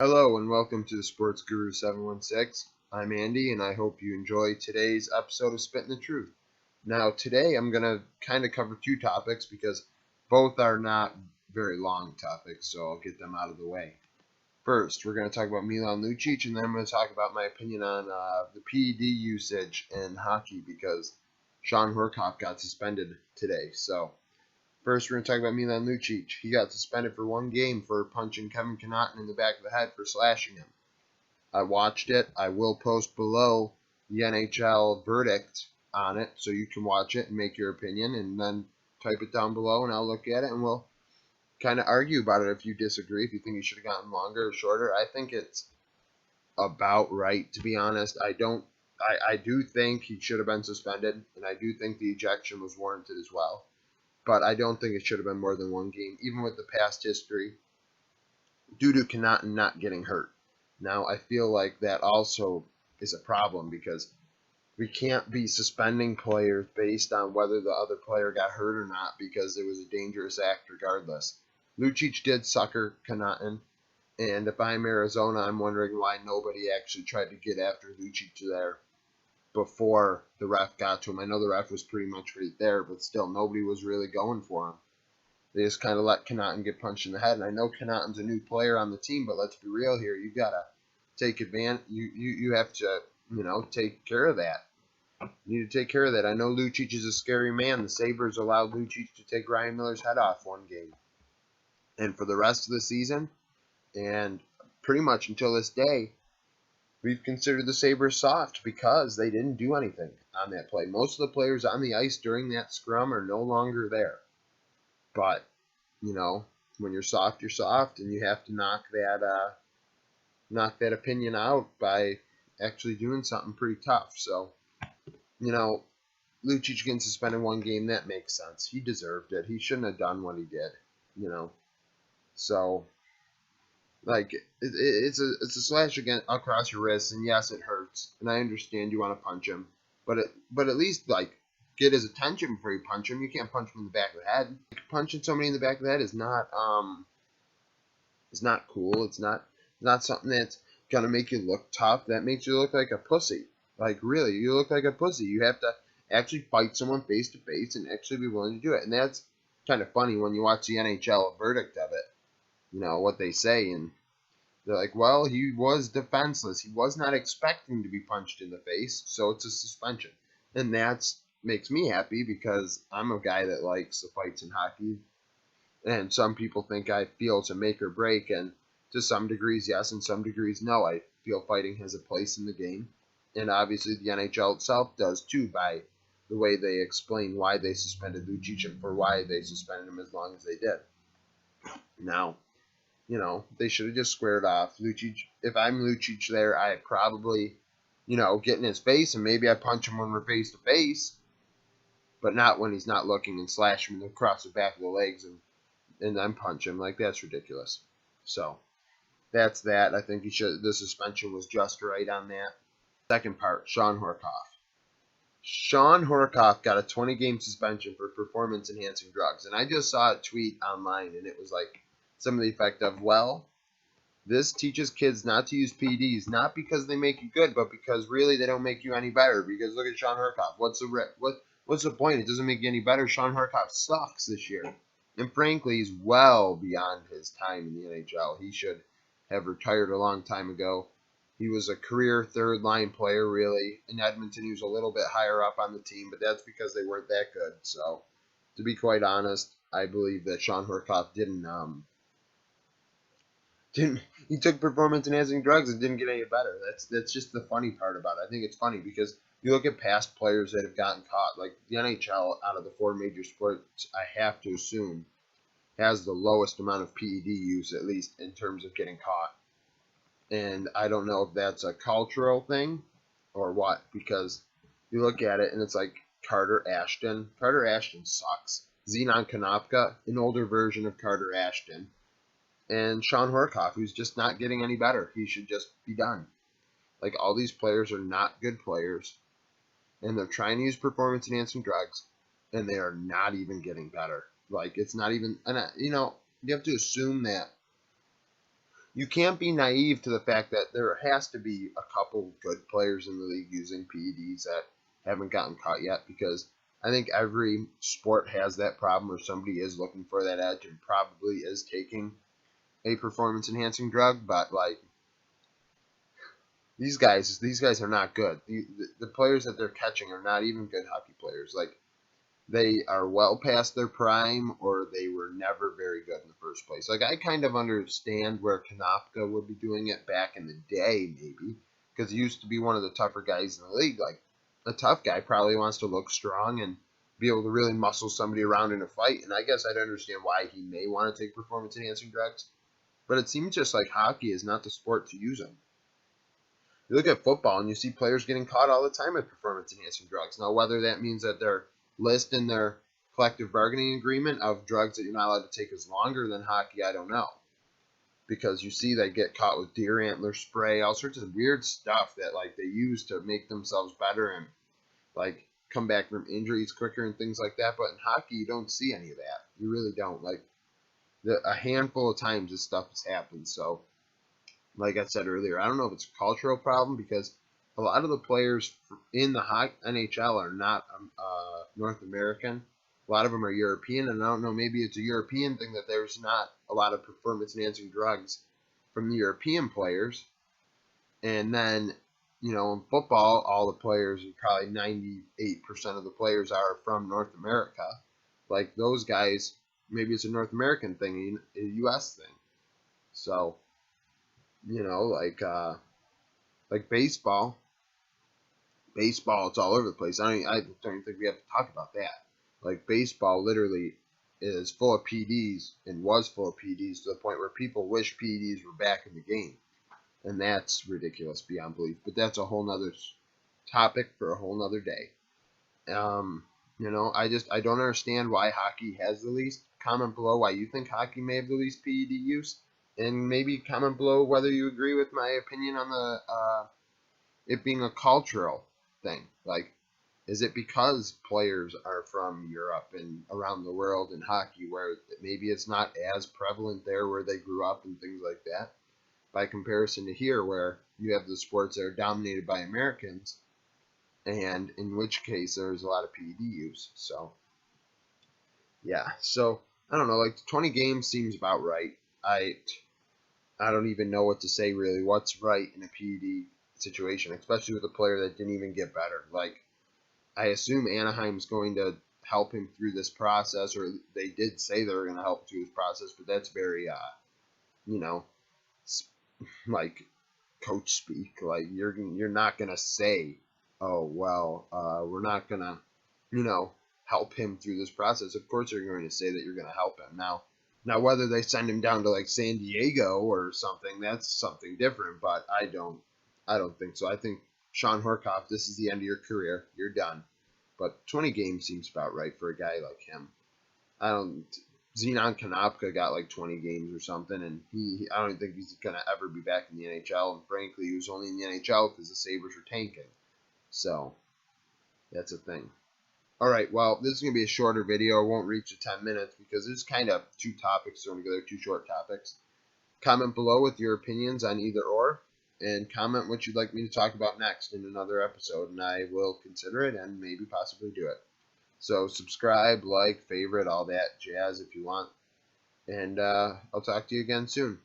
Hello and welcome to the Sports Guru 716. I'm Andy and I hope you enjoy today's episode of Spittin' the Truth. Now, today I'm going to kind of cover two topics because both are not very long topics, so I'll get them out of the way. First, we're going to talk about Milan Lucic, and then I'm going to talk about my opinion on the PED usage in hockey because Shawn Horcoff got suspended today. So, first, we're going to talk about Milan Lucic. He got suspended for one game for punching Kevin Connauton in the back of the head for slashing him. I watched it. I will post below the NHL verdict on it so you can watch it and make your opinion, and then type it down below and I'll look at it and we'll kind of argue about it if you disagree, if you think he should have gotten longer or shorter. I think it's about right, to be honest. I do think he should have been suspended, and I do think the ejection was warranted as well. But I don't think it should have been more than one game, even with the past history, due to Connauton not getting hurt. Now, I feel like that also is a problem because we can't be suspending players based on whether the other player got hurt or not because it was a dangerous act regardless. Lucic did sucker Connauton, and if I'm Arizona, I'm wondering why nobody actually tried to get after Lucic there before the ref got to him. I know the ref was pretty much right there, but still, nobody was really going for him. They just kind of let Connauton get punched in the head. And I know Connauton's a new player on the team, but let's be real here. You got to take advantage. You have to, take care of that. You need to take care of that. I know Lucic is a scary man. The Sabres allowed Lucic to take Ryan Miller's head off one game. And for the rest of the season, and pretty much until this day, we've considered the Sabres soft because they didn't do anything on that play. Most of the players on the ice during that scrum are no longer there. But, when you're soft, and you have to knock that opinion out by actually doing something pretty tough. So, Lucic getting suspended one game, that makes sense. He deserved it. He shouldn't have done what he did, So, it's a slash again across your wrist, and yes, it hurts. And I understand you want to punch him, but at least get his attention before you punch him. You can't punch him in the back of the head. Punching somebody in the back of the head is not cool. It's not something that's gonna make you look tough. That makes you look like a pussy. Like, really, you look like a pussy. You have to actually fight someone face to face and actually be willing to do it. And that's kind of funny when you watch the NHL verdict of it. What they say, and they're like, well, he was defenseless. He was not expecting to be punched in the face, so it's a suspension. And that makes me happy because I'm a guy that likes the fights in hockey. And some people think I feel it's a make or break, and to some degrees, yes, and some degrees, no. I feel fighting has a place in the game. And obviously the NHL itself does too, by the way they explain why they suspended Lucic and for why they suspended him as long as they did. Now, they should have just squared off. Lucic, if I'm Lucic there, I probably, get in his face, and maybe I punch him when we're face to face, but not when he's not looking, and slash him across the back of the legs and then punch him. Like, that's ridiculous. So, that's that. I think the suspension was just right on that. Second part, Shawn Horcoff. Shawn Horcoff got a 20-game suspension for performance-enhancing drugs, and I just saw a tweet online, and it was like, some of the effect of, well, this teaches kids not to use PEDs, not because they make you good, but because really they don't make you any better. Because look at Shawn Horcoff. What's the point? It doesn't make you any better. Shawn Horcoff sucks this year. And frankly, he's well beyond his time in the NHL. He should have retired a long time ago. He was a career third-line player, really. In Edmonton, he was a little bit higher up on the team, but that's because they weren't that good. So, to be quite honest, I believe that Shawn Horcoff he took performance enhancing drugs and didn't get any better. That's just the funny part about it. I think it's funny because you look at past players that have gotten caught, like the NHL out of the four major sports, I have to assume, has the lowest amount of PED use, at least in terms of getting caught. And I don't know if that's a cultural thing or what, because you look at it and it's like Carter Ashton. Carter Ashton sucks. Zenon Konopka, an older version of Carter Ashton. And Shawn Horcoff, who's just not getting any better. He should just be done. Like, all these players are not good players, and they're trying to use performance-enhancing drugs, and they are not even getting better. Like, it's not even, and you have to assume that you can't be naive to the fact that there has to be a couple good players in the league using PEDs that haven't gotten caught yet, because I think every sport has that problem where somebody is looking for that edge and probably is taking a performance enhancing drug, but like these guys are not good. The players that they're catching are not even good hockey players. Like, they are well past their prime, or they were never very good in the first place. Like, I kind of understand where Konopka would be doing it back in the day, maybe, because he used to be one of the tougher guys in the league. Like, a tough guy probably wants to look strong and be able to really muscle somebody around in a fight, and I guess I'd understand why he may want to take performance enhancing drugs. But it seems just like hockey is not the sport to use them. You look at football and you see players getting caught all the time with performance enhancing drugs. Now, whether that means that they're list in their collective bargaining agreement of drugs that you're not allowed to take is longer than hockey, I don't know. Because you see they get caught with deer antler spray, all sorts of weird stuff that like they use to make themselves better and like come back from injuries quicker and things like that. But in hockey, you don't see any of that. You really don't. Like, a handful of times this stuff has happened. So, like I said earlier, I don't know if it's a cultural problem, because a lot of the players in the NHL are not North American. A lot of them are European, and I don't know, maybe it's a European thing that there's not a lot of performance-enhancing drugs from the European players. And then, in football, all the players, probably 98% of the players are from North America. Like, those guys, maybe it's a North American thing, a U.S. thing. So, like baseball, it's all over the place. I don't even think we have to talk about that. Like, baseball literally is full of PEDs and was full of PEDs to the point where people wish PEDs were back in the game. And that's ridiculous beyond belief. But that's a whole nother topic for a whole nother day. I don't understand why hockey has the least. Comment below why you think hockey may have the least PED use. And maybe comment below whether you agree with my opinion on the it being a cultural thing. Like, is it because players are from Europe and around the world in hockey where maybe it's not as prevalent there where they grew up and things like that, by comparison to here where you have the sports that are dominated by Americans, and in which case there's a lot of PED use. So, yeah. So, I don't know, like 20 games seems about right. I don't even know what to say, really. What's right in a PED situation, especially with a player that didn't even get better. Like, I assume Anaheim's going to help him through this process, or they did say they were going to help him through this process, but that's very, like coach speak. Like, you're not going to say, oh, well, we're not going to, help him through this process. Of course you're going to say that you're going to help him. Now, whether they send him down to like San Diego or something, that's something different. But I don't think so. I think Shawn Horcoff, this is the end of your career. You're done. But 20 games seems about right for a guy like him. Zenon Konopka got like 20 games or something, and I don't think he's gonna ever be back in the NHL. And frankly, he was only in the NHL because the Sabres were tanking. So that's a thing. All right, well, this is going to be a shorter video. It won't reach the 10 minutes because there's kind of two topics thrown together, two short topics. Comment below with your opinions on either or, and comment what you'd like me to talk about next in another episode, and I will consider it and maybe possibly do it. So subscribe, like, favorite, all that jazz if you want, and I'll talk to you again soon.